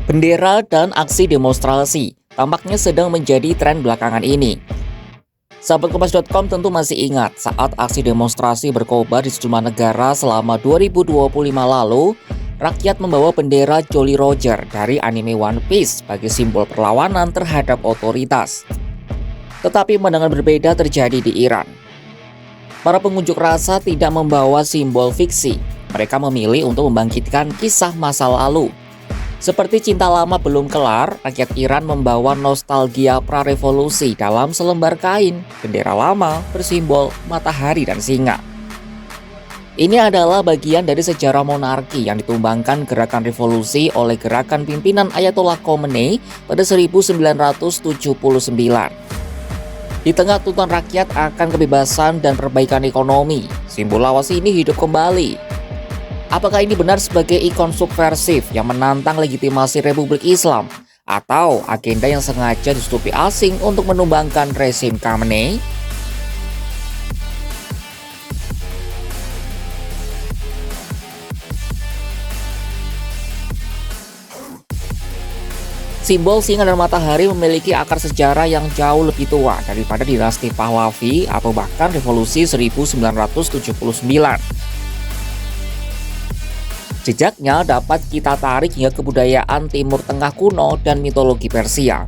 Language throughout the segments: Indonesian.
Bendera dan aksi demonstrasi tampaknya sedang menjadi tren belakangan ini. Sahabat Kompas.com tentu masih ingat saat aksi demonstrasi berkobar di sejumlah negara selama 2025 lalu, rakyat membawa bendera Jolly Roger dari anime One Piece sebagai simbol perlawanan terhadap otoritas. Tetapi pandangan berbeda terjadi di Iran. Para pengunjuk rasa tidak membawa simbol fiksi, mereka memilih untuk membangkitkan kisah masa lalu. Seperti cinta lama belum kelar, rakyat Iran membawa nostalgia prarevolusi dalam selembar kain, bendera lama bersimbol matahari dan singa. Ini adalah bagian dari sejarah monarki yang ditumbangkan gerakan revolusi oleh gerakan pimpinan Ayatollah Khomeini pada 1979. Di tengah tuntutan rakyat akan kebebasan dan perbaikan ekonomi, simbol lawas ini hidup kembali. Apakah ini benar sebagai ikon subversif yang menantang legitimasi Republik Islam atau agenda yang sengaja ditutupi asing untuk menumbangkan rezim Khamenei? Simbol singa dan matahari memiliki akar sejarah yang jauh lebih tua daripada dinasti Pahlavi atau bahkan revolusi 1979. Jejaknya dapat kita tarik hingga kebudayaan Timur Tengah kuno dan mitologi Persia.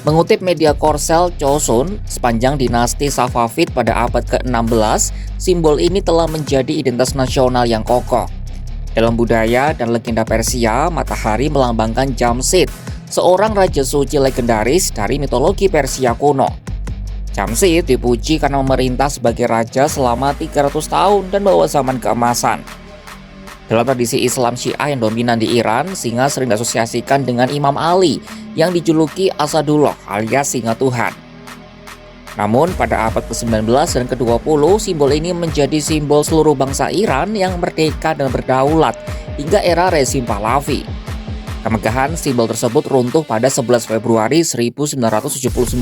Mengutip media Korsel Chosun, sepanjang dinasti Safavid pada abad ke-16, simbol ini telah menjadi identitas nasional yang kokoh. Dalam budaya dan legenda Persia, matahari melambangkan Jamshid, seorang raja suci legendaris dari mitologi Persia kuno. Jamshid dipuji karena memerintah sebagai raja selama 300 tahun dan bawa zaman keemasan. Dalam tradisi Islam Syiah yang dominan di Iran, singa sering diasosiasikan dengan Imam Ali yang dijuluki Asadullah alias singa Tuhan. Namun pada abad ke-19 dan ke-20, simbol ini menjadi simbol seluruh bangsa Iran yang merdeka dan berdaulat hingga era rezim Pahlavi. Kemegahan simbol tersebut runtuh pada 11 Februari 1979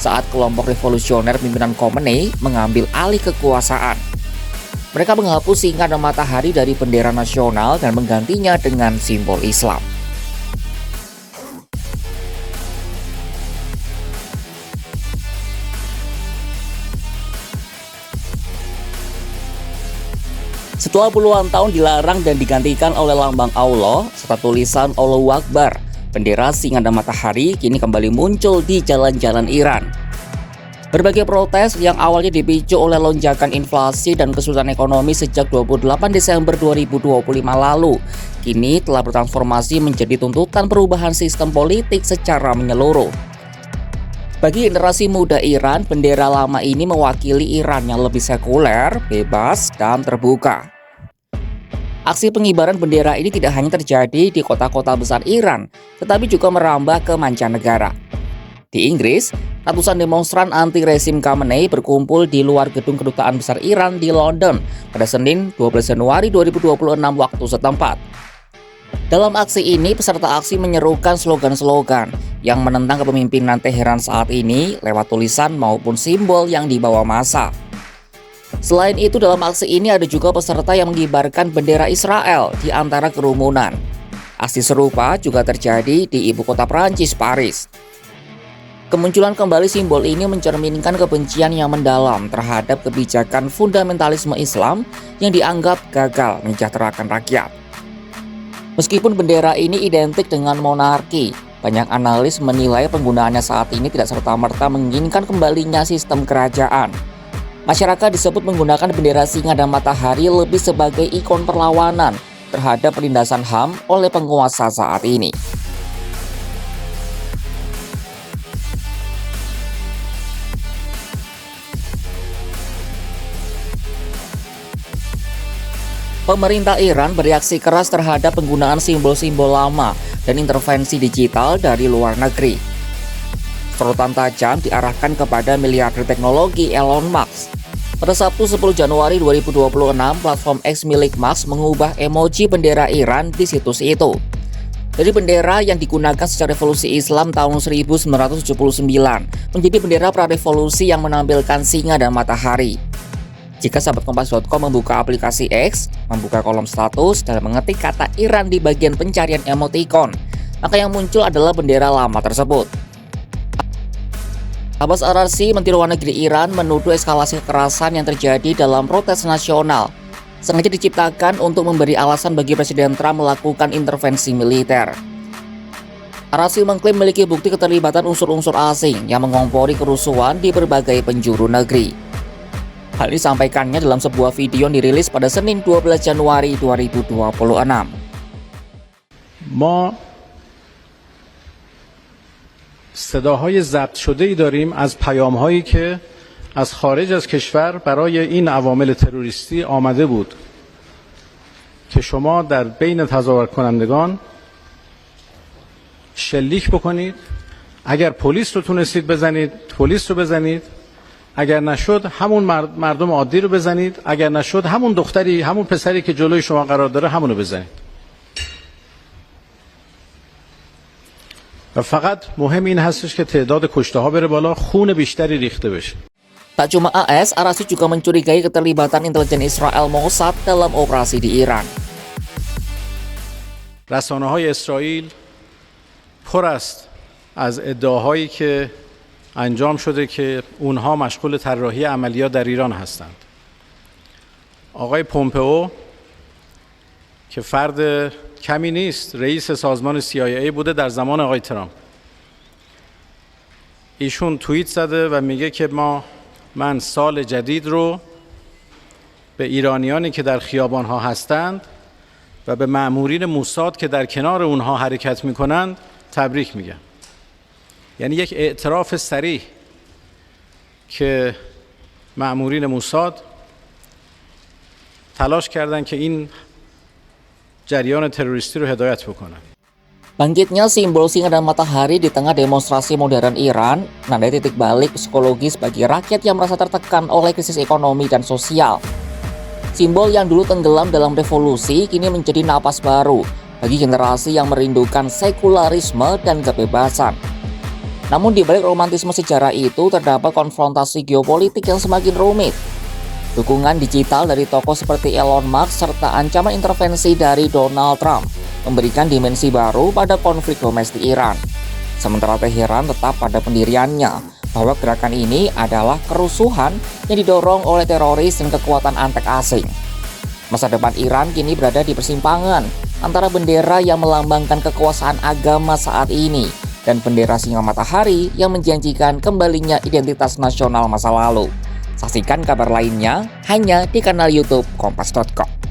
saat kelompok revolusioner pimpinan Khomeini mengambil alih kekuasaan. Mereka menghapus singa dan matahari dari bendera nasional dan menggantinya dengan simbol Islam. Setelah puluhan tahun dilarang dan digantikan oleh lambang Allah serta tulisan Allahu Akbar, bendera singa dan matahari kini kembali muncul di jalan-jalan Iran. Berbagai protes yang awalnya dipicu oleh lonjakan inflasi dan kesulitan ekonomi sejak 28 Desember 2025 lalu, kini telah bertransformasi menjadi tuntutan perubahan sistem politik secara menyeluruh. Bagi generasi muda Iran, bendera lama ini mewakili Iran yang lebih sekuler, bebas, dan terbuka. Aksi pengibaran bendera ini tidak hanya terjadi di kota-kota besar Iran, tetapi juga merambah ke mancanegara. Di Inggris, ratusan demonstran anti-rezim Khamenei berkumpul di luar gedung kedutaan besar Iran di London pada Senin 12 Januari 2026 waktu setempat. Dalam aksi ini, peserta aksi menyerukan slogan-slogan yang menentang kepemimpinan Teheran saat ini lewat tulisan maupun simbol yang dibawa massa. Selain itu, dalam aksi ini ada juga peserta yang mengibarkan bendera Israel di antara kerumunan. Aksi serupa juga terjadi di ibu kota Prancis, Paris. Kemunculan kembali simbol ini mencerminkan kebencian yang mendalam terhadap kebijakan fundamentalisme Islam yang dianggap gagal mensejahterakan rakyat. Meskipun bendera ini identik dengan monarki, banyak analis menilai penggunaannya saat ini tidak serta-merta menginginkan kembalinya sistem kerajaan. Masyarakat disebut menggunakan bendera singa dan matahari lebih sebagai ikon perlawanan terhadap penindasan HAM oleh penguasa saat ini. Pemerintah Iran bereaksi keras terhadap penggunaan simbol-simbol lama dan intervensi digital dari luar negeri. Sorotan tajam diarahkan kepada miliarder teknologi Elon Musk. Pada Sabtu 10 Januari 2026, platform X milik Musk mengubah emoji bendera Iran di situs itu. Dari bendera yang digunakan sejak revolusi Islam tahun 1979 menjadi bendera prarevolusi yang menampilkan singa dan matahari. Jika sahabat Kompas.com membuka aplikasi X, membuka kolom status, dan mengetik kata Iran di bagian pencarian emoticon, maka yang muncul adalah bendera lama tersebut. Abbas Araghchi, Menteri Luar Negeri Iran, menuduh eskalasi kekerasan yang terjadi dalam protes nasional sengaja diciptakan untuk memberi alasan bagi Presiden Trump melakukan intervensi militer. Araghchi mengklaim memiliki bukti keterlibatan unsur-unsur asing yang mengompori kerusuhan di berbagai penjuru negeri. Hal ini disampaikannya dalam sebuah video yang dirilis pada Senin 12 Januari 2026. ما صداهای ضبط شده‌ای داریم از پیام‌هایی که از خارج از کشور برای این عوامل تروریستی آمده بود که شما در بین تظاهر کنندگان شلیک بکنید. اگر پلیس رو تونستید بزنید، پلیس رو بزنید. اگر نشد همون مردم عادی رو بزنید. اگر نشد همون دختری، همون پسری که جلوی شما قرار داره همون رو بزنید. و فقط مهم این هستش که تعداد کشته ها بره بالا، خون بیشتری ریخته بشه. Tak cuma AS, Araghchi juga mencurigai keterlibatan intelijen Israel Mossad dalam operasi di Iran. رسانه‌های اسرائیل پر است از ادعاهایی که انجام شده که اونها مشغول طراحی عملیات در ایران هستند. آقای پومپئو که فرد کمی نیست، رئیس سازمان CIA بوده در زمان آقای ترامپ. ایشون توییت زده و میگه که من سال جدید رو به ایرانیانی که در خیابان‌ها هستند و به مأمورین موساد که در کنار اونها حرکت میکنند تبریک میگم. یعنی یک اعتراف صریح که مأمورین موساد تلاش کردند که این جریان teroristik رو هدایت بکنن. Bangkitnya simbol singa dan matahari di tengah demonstrasi modern Iran menandai titik balik psikologis bagi rakyat yang merasa tertekan oleh krisis ekonomi dan sosial. Simbol yang dulu tenggelam dalam revolusi kini menjadi napas baru bagi generasi yang merindukan sekularisme dan kebebasan. Namun di balik romantisme sejarah itu terdapat konfrontasi geopolitik yang semakin rumit. Dukungan digital dari tokoh seperti Elon Musk serta ancaman intervensi dari Donald Trump memberikan dimensi baru pada konflik domestik Iran. Sementara Teheran tetap pada pendiriannya bahwa gerakan ini adalah kerusuhan yang didorong oleh teroris dan kekuatan antek asing. Masa depan Iran kini berada di persimpangan antara bendera yang melambangkan kekuasaan agama saat ini dan bendera singa matahari yang menjanjikan kembalinya identitas nasional masa lalu. Saksikan kabar lainnya hanya di kanal YouTube Kompas.com.